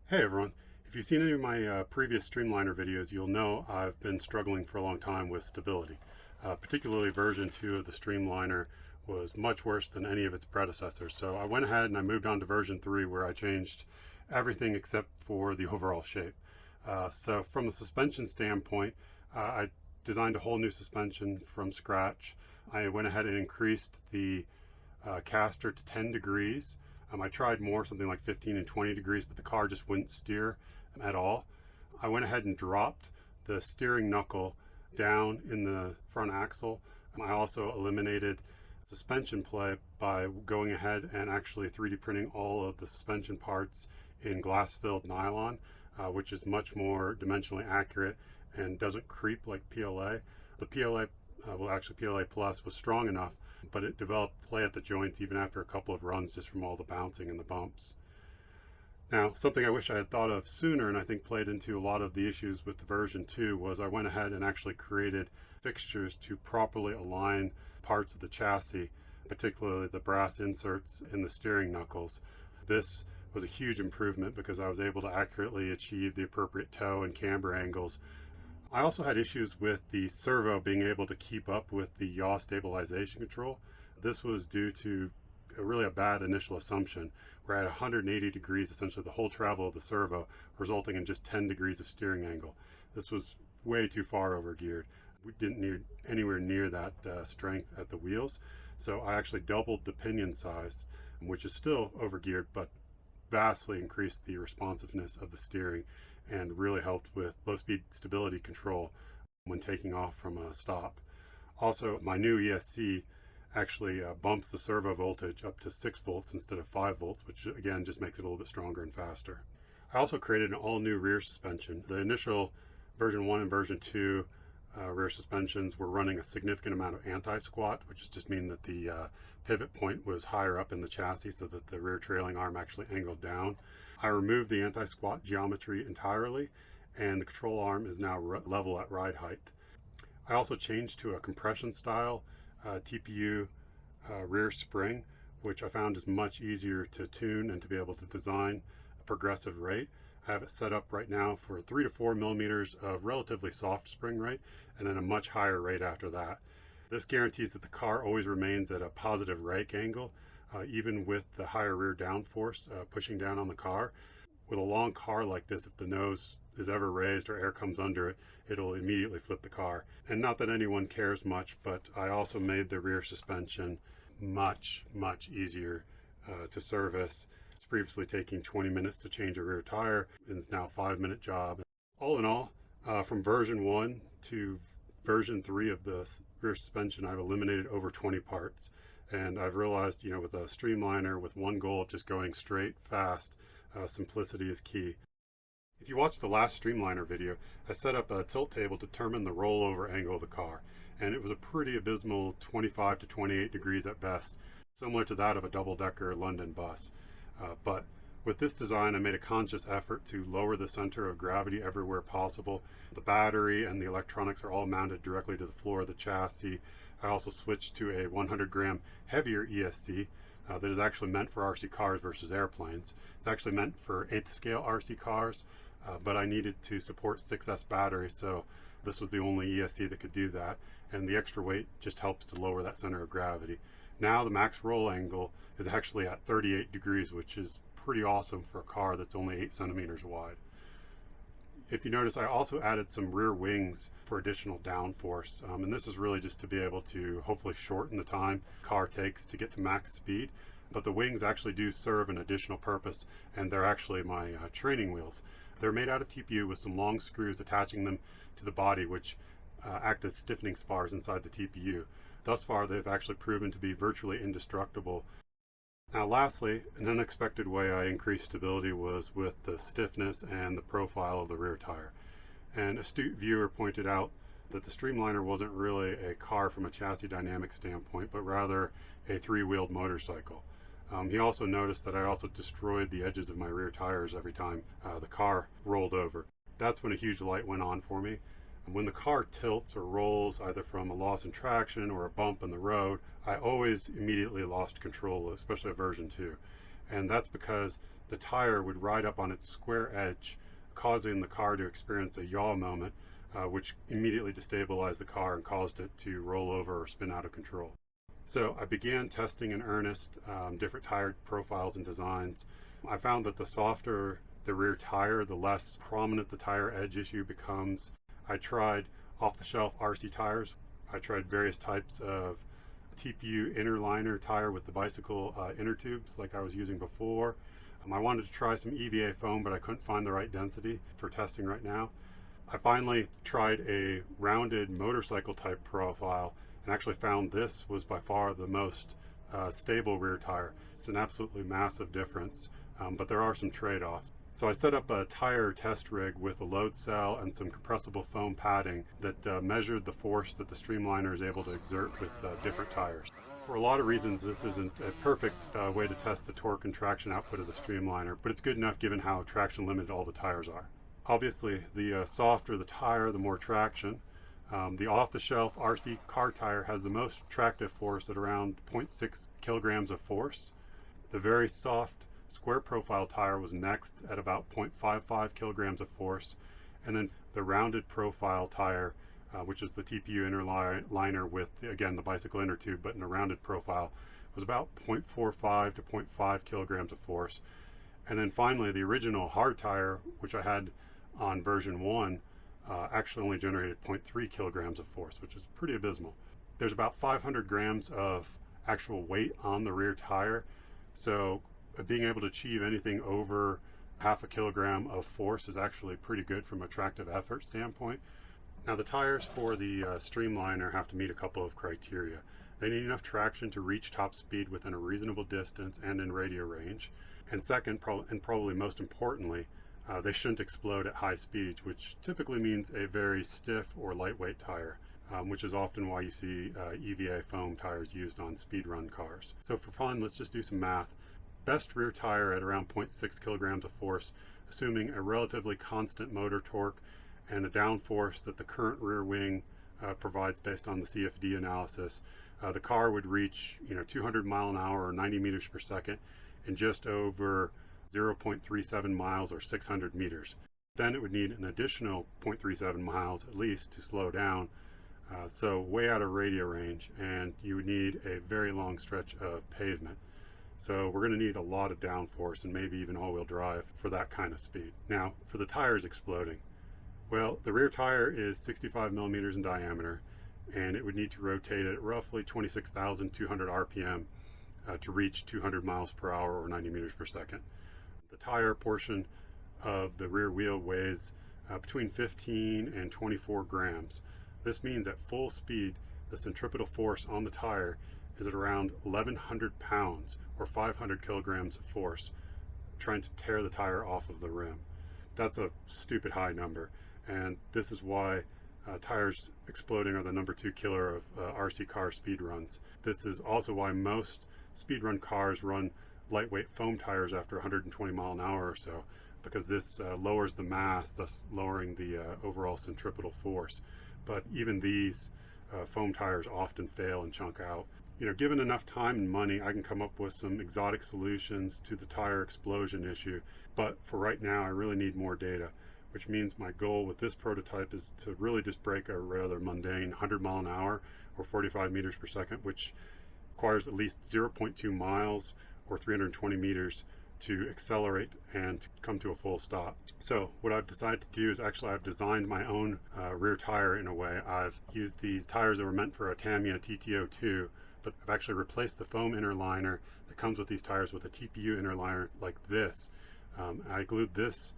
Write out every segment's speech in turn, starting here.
Hey everyone, if you've seen any of my previous Streamliner videos, you'll know I've been struggling for a long time with stability. Particularly version 2 of the Streamliner was much worse than any of its predecessors. So I went ahead and I moved on to version 3 where I changed everything except for the overall shape. So from the suspension standpoint, I designed a whole new suspension from scratch. I went ahead and increased the caster to 10 degrees. I tried more, something like 15 and 20 degrees, but the car just wouldn't steer at all. I went ahead and dropped the steering knuckle down in the front axle. I also eliminated suspension play by going ahead and actually 3D printing all of the suspension parts in glass-filled nylon, which is much more dimensionally accurate and doesn't creep like PLA. The PLA, PLA Plus was strong enough, but it developed play at the joints even after a couple of runs just from all the bouncing and the bumps. Now, something I wish I had thought of sooner and I think played into a lot of the issues with the version 2 was I went ahead and actually created fixtures to properly align parts of the chassis, particularly the brass inserts in the steering knuckles. This was a huge improvement because I was able to accurately achieve the appropriate toe and camber angles. I also had issues with the servo being able to keep up with the yaw stabilization control. This was due to really a bad initial assumption. We're at 180 degrees, essentially the whole travel of the servo, resulting in just 10 degrees of steering angle. This was way too far over geared. We didn't need anywhere near that strength at the wheels. So I actually doubled the pinion size, which is still over geared, but vastly increased the responsiveness of the steering and really helped with low speed stability control when taking off from a stop. Also, my new ESC actually bumps the servo voltage up to 6 volts instead of 5 volts, which again just makes it a little bit stronger and faster. I also created an all new rear suspension. The initial version 1 and version 2 rear suspensions were running a significant amount of anti-squat, which just means that the pivot point was higher up in the chassis so that the rear trailing arm actually angled down. I removed the anti-squat geometry entirely, and the control arm is now level at ride height. I also changed to a compression style TPU rear spring, which I found is much easier to tune and to be able to design a progressive rate. I have it set up right now for 3 to 4 millimeters of relatively soft spring rate and then a much higher rate after that. This guarantees that the car always remains at a positive rake angle, even with the higher rear downforce pushing down on the car. With a long car like this, if the nose is ever raised or air comes under it, it'll immediately flip the car. And not that anyone cares much, but I also made the rear suspension much easier to service. It's previously taking 20 minutes to change a rear tire, and it's now a 5-minute job. All in all, from version 1 to version 3 of the rear suspension, I've eliminated over 20 parts. And I've realized, with a Streamliner with one goal of just going straight, fast, simplicity is key. If you watched the last Streamliner video, I set up a tilt table to determine the rollover angle of the car. And it was a pretty abysmal 25 to 28 degrees at best, similar to that of a double-decker London bus. But with this design, I made a conscious effort to lower the center of gravity everywhere possible. The battery and the electronics are all mounted directly to the floor of the chassis. I also switched to a 100-gram heavier ESC that is actually meant for RC cars versus airplanes. It's actually meant for 8th scale RC cars, but I needed to support 6S batteries, so this was the only ESC that could do that, and the extra weight just helps to lower that center of gravity. Now the max roll angle is actually at 38 degrees, which is pretty awesome for a car that's only 8 centimeters wide. If you notice, I also added some rear wings for additional downforce, and this is really just to be able to hopefully shorten the time the car takes to get to max speed. But the wings actually do serve an additional purpose, and they're actually my training wheels. They're made out of TPU with some long screws attaching them to the body, which act as stiffening spars inside the TPU. Thus far, they've actually proven to be virtually indestructible. Now lastly, an unexpected way I increased stability was with the stiffness and the profile of the rear tire. An astute viewer pointed out that the Streamliner wasn't really a car from a chassis dynamic standpoint, but rather a 3-wheeled motorcycle. He also noticed that I also destroyed the edges of my rear tires every time the car rolled over. That's when a huge light went on for me. When the car tilts or rolls, either from a loss in traction or a bump in the road, I always immediately lost control, especially at version 2. And that's because the tire would ride up on its square edge, causing the car to experience a yaw moment, which immediately destabilized the car and caused it to roll over or spin out of control. So I began testing in earnest different tire profiles and designs. I found that the softer the rear tire, the less prominent the tire edge issue becomes. I tried off-the-shelf RC tires. I tried various types of TPU inner liner tire with the bicycle inner tubes like I was using before. I wanted to try some EVA foam, but I couldn't find the right density for testing right now. I finally tried a rounded motorcycle type profile and actually found this was by far the most stable rear tire. It's an absolutely massive difference, but there are some trade-offs. So I set up a tire test rig with a load cell and some compressible foam padding that measured the force that the Streamliner is able to exert with different tires. For a lot of reasons, this isn't a perfect way to test the torque and traction output of the Streamliner, but it's good enough given how traction limited all the tires are. Obviously, the softer the tire, the more traction. The off-the-shelf RC car tire has the most tractive force at around 0.6 kilograms of force. The very soft square profile tire was next at about 0.55 kilograms of force, and then the rounded profile tire, which is the TPU inner liner with, again, the bicycle inner tube, but in a rounded profile, was about 0.45 to 0.5 kilograms of force. And then finally, the original hard tire, which I had on version 1, actually only generated 0.3 kilograms of force, which is pretty abysmal. There's about 500 grams of actual weight on the rear tire, so being able to achieve anything over half a kilogram of force is actually pretty good from a tractive effort standpoint. Now the tires for the Streamliner have to meet a couple of criteria. They need enough traction to reach top speed within a reasonable distance and in radio range. And second, and probably most importantly, they shouldn't explode at high speeds, which typically means a very stiff or lightweight tire, which is often why you see EVA foam tires used on speed run cars. So for fun, let's just do some math. Best rear tire at around 0.6 kilograms of force, assuming a relatively constant motor torque and a downforce that the current rear wing provides based on the CFD analysis. The car would reach 200 mile an hour or 90 meters per second in just over 0.37 miles or 600 meters. Then it would need an additional 0.37 miles at least to slow down, so way out of radio range, and you would need a very long stretch of pavement. So we're going to need a lot of downforce and maybe even all-wheel drive for that kind of speed. Now, for the tires exploding, well, the rear tire is 65 millimeters in diameter, and it would need to rotate at roughly 26,200 RPM to reach 200 miles per hour or 90 meters per second. The tire portion of the rear wheel weighs between 15 and 24 grams. This means at full speed, the centripetal force on the tire is at around 1,100 pounds or 500 kilograms of force trying to tear the tire off of the rim. That's a stupid high number, and this is why tires exploding are the #2 killer of RC car speed runs. This is also why most speed run cars run lightweight foam tires after 120 mile an hour or so, because this lowers the mass, thus lowering the overall centripetal force. But even these foam tires often fail and chunk out. Given enough time and money, I can come up with some exotic solutions to the tire explosion issue, but for right now I really need more data, which means my goal with this prototype is to really just break a rather mundane 100 mile an hour or 45 meters per second, which requires at least 0.2 miles or 320 meters to accelerate and to come to a full stop. So what I've decided to do is I've designed my own rear tire in a way. I've used these tires that were meant for a Tamiya Pt10, but I've actually replaced the foam inner liner that comes with these tires with a TPU inner liner like this. I glued this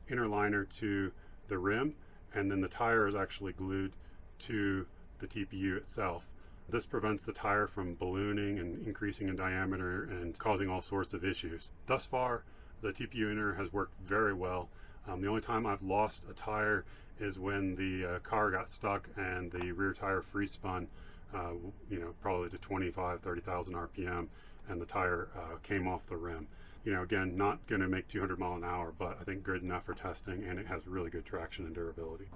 inner liner to the rim, and then the tire is actually glued to the TPU itself. This prevents the tire from ballooning and increasing in diameter and causing all sorts of issues. Thus far, the TPU inner has worked very well. The only time I've lost a tire is when the car got stuck and the rear tire free spun, probably to 30,000 RPM, and the tire came off the rim. Again, not going to make 200 mile an hour, but I think good enough for testing, and it has really good traction and durability.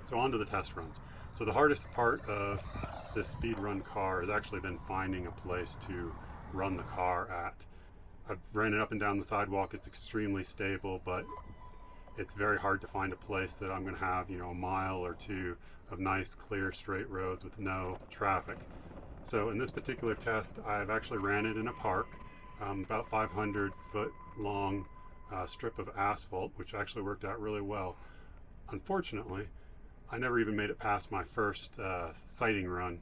So on to the test runs. So the hardest part of this speed run car has actually been finding a place to run the car at. I've ran it up and down the sidewalk. It's extremely stable, but it's very hard to find a place that I'm going to have, you know, a mile or two of nice, clear, straight roads with no traffic. So in this particular test, I've actually ran it in a park, about 500-foot long strip of asphalt, which actually worked out really well. Unfortunately, I never even made it past my first sighting run.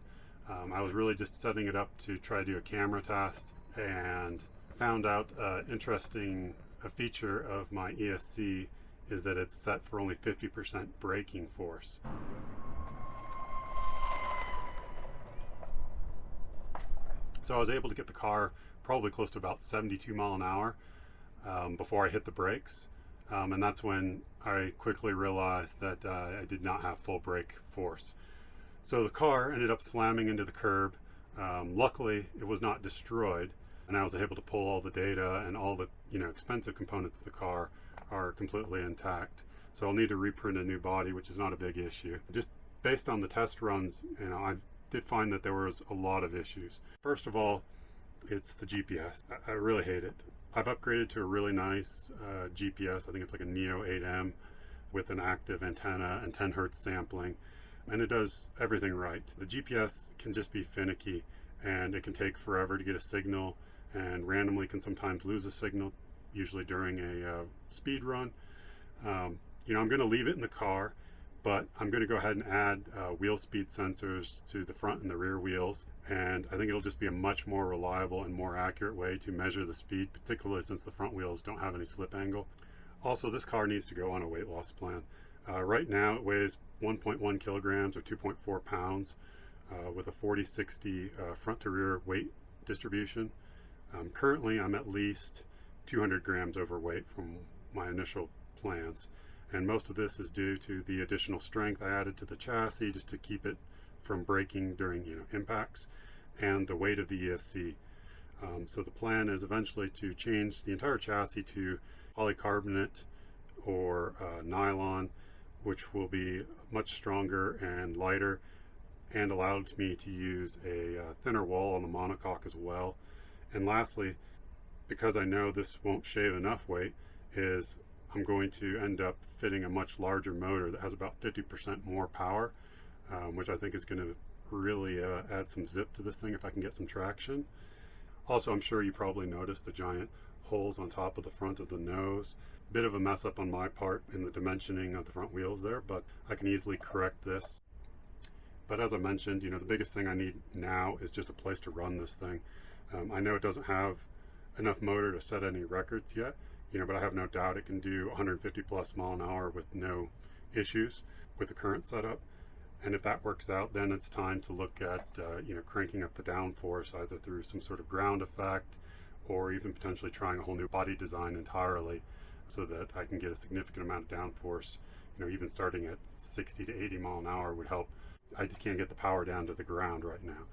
I was really just setting it up to try to do a camera test, and found out interesting feature of my ESC is that it's set for only 50% braking force. So I was able to get the car probably close to about 72 mile an hour before I hit the brakes. And that's when I quickly realized that I did not have full brake force. So the car ended up slamming into the curb. Luckily, it was not destroyed, and I was able to pull all the data, and all the expensive components of the car are completely intact. So I'll need to reprint a new body, which is not a big issue. Just based on the test runs, I did find that there was a lot of issues. First of all, it's the GPS. I really hate it. I've upgraded to a really nice GPS. I think it's like a Neo 8M with an active antenna and 10 hertz sampling, and it does everything right. The GPS can just be finicky, and it can take forever to get a signal, and randomly can sometimes lose a signal, usually during a speed run. I'm going to leave it in the car, but I'm going to go ahead and add wheel speed sensors to the front and the rear wheels, and I think it'll just be a much more reliable and more accurate way to measure the speed, particularly since the front wheels don't have any slip angle. Also, this car needs to go on a weight loss plan. Right now it weighs 1.1 kilograms or 2.4 pounds with a 40-60 front to rear weight distribution. Currently I'm at least 200 grams overweight from my initial plans, and most of this is due to the additional strength I added to the chassis just to keep it from breaking during impacts, and the weight of the ESC. So the plan is eventually to change the entire chassis to polycarbonate or nylon, which will be much stronger and lighter, and allowed me to use a thinner wall on the monocoque as well. And lastly, because I know this won't shave enough weight, is I'm going to end up fitting a much larger motor that has about 50% more power, which I think is going to really add some zip to this thing if I can get some traction. Also, I'm sure you probably noticed the giant holes on top of the front of the nose. Bit of a mess up on my part in the dimensioning of the front wheels there, but I can easily correct this. But as I mentioned, the biggest thing I need now is just a place to run this thing. I know it doesn't have enough motor to set any records yet, but I have no doubt it can do 150 plus mile an hour with no issues with the current setup. And if that works out, then it's time to look at cranking up the downforce, either through some sort of ground effect or even potentially trying a whole new body design entirely, so that I can get a significant amount of downforce. Even starting at 60 to 80 mile an hour would help. I just can't get the power down to the ground right now.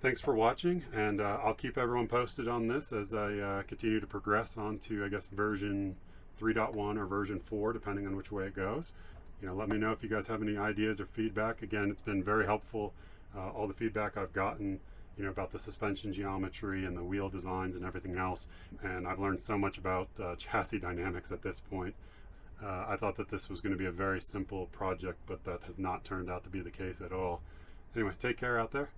Thanks for watching, and I'll keep everyone posted on this as I continue to progress on to, I guess, version 3.1 or version 4, depending on which way it goes. Let me know if you guys have any ideas or feedback. Again, it's been very helpful, all the feedback I've gotten, about the suspension geometry and the wheel designs and everything else. And I've learned so much about chassis dynamics at this point. I thought that this was going to be a very simple project, but that has not turned out to be the case at all. Anyway, take care out there.